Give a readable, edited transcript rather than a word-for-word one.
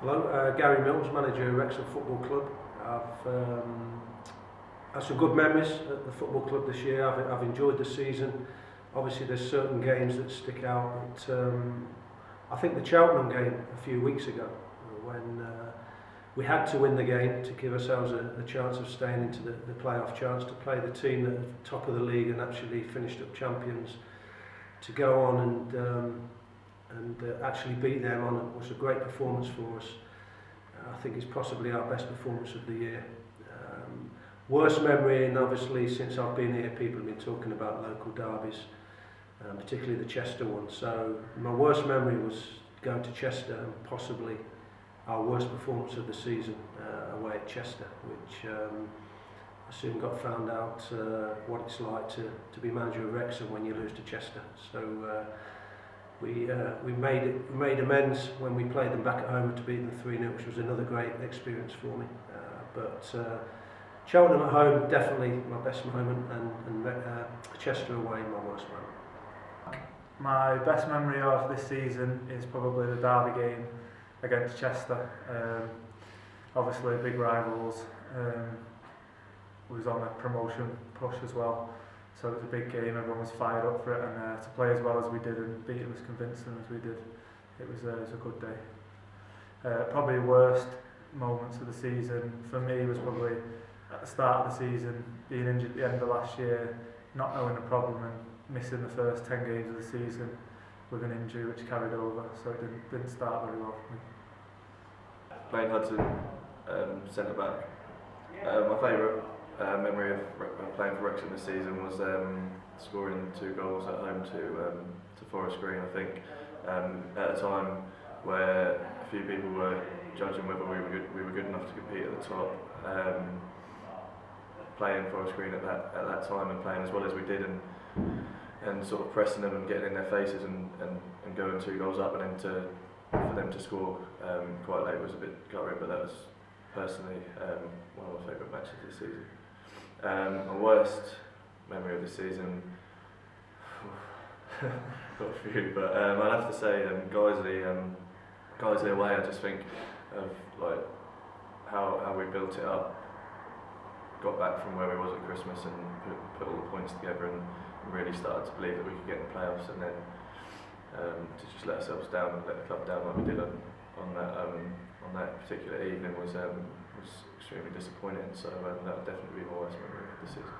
Hello, Gary Mills, manager of Wrexham Football Club. I've had some good memories at the football club this year. I've enjoyed the season. Obviously there's certain games that stick out, but I think the Cheltenham game a few weeks ago, when we had to win the game to give ourselves a chance of staying into the playoff chance, to play the team at the top of the league and actually finished up champions, to go on and actually beat them on was a great performance for us. I think it's possibly our best performance of the year. Worst memory, and obviously since I've been here people have been talking about local derbies, particularly the Chester one. So my worst memory was going to Chester and possibly our worst performance of the season away at Chester, which I soon got found out what it's like to be manager of Wrexham when you lose to Chester. So we made amends when we played them back at home to beat them 3-0, which was another great experience for me. But Cheltenham at home, definitely my best moment, and Chester away, my worst moment. My best memory of this season is probably the derby game against Chester. Obviously big rivals. We was on a promotion push as well, so it was a big game. Everyone was fired up for it, and to play as well as we did and beat them as convincing as we did, it was a good day. Probably worst moments of the season for me was probably at the start of the season, being injured at the end of last year, not knowing the problem and missing the first 10 games of the season with an injury which carried over, so it didn't start very well for me. Playing Hudson, centre back. My favourite memory of playing for Wrexham this season was scoring 2 goals at home to Forest Green. I think at a time where a few people were judging whether we were good enough to compete at the top. Playing Forest Green at that time and playing as well as we did and sort of pressing them and getting in their faces and going 2 goals up, and then for them to score quite late was a bit gutting, but that was personally one of my favourite matches this season. My worst memory of the season, got a few, but I'd have to say Guiseley away. I just think of like how we built it up, got back from where we was at Christmas and put all the points together and really started to believe that we could get in the playoffs, and then to just let ourselves down and let the club down like we did on that particular evening was extremely disappointing. So that would definitely be my worst memory of the season.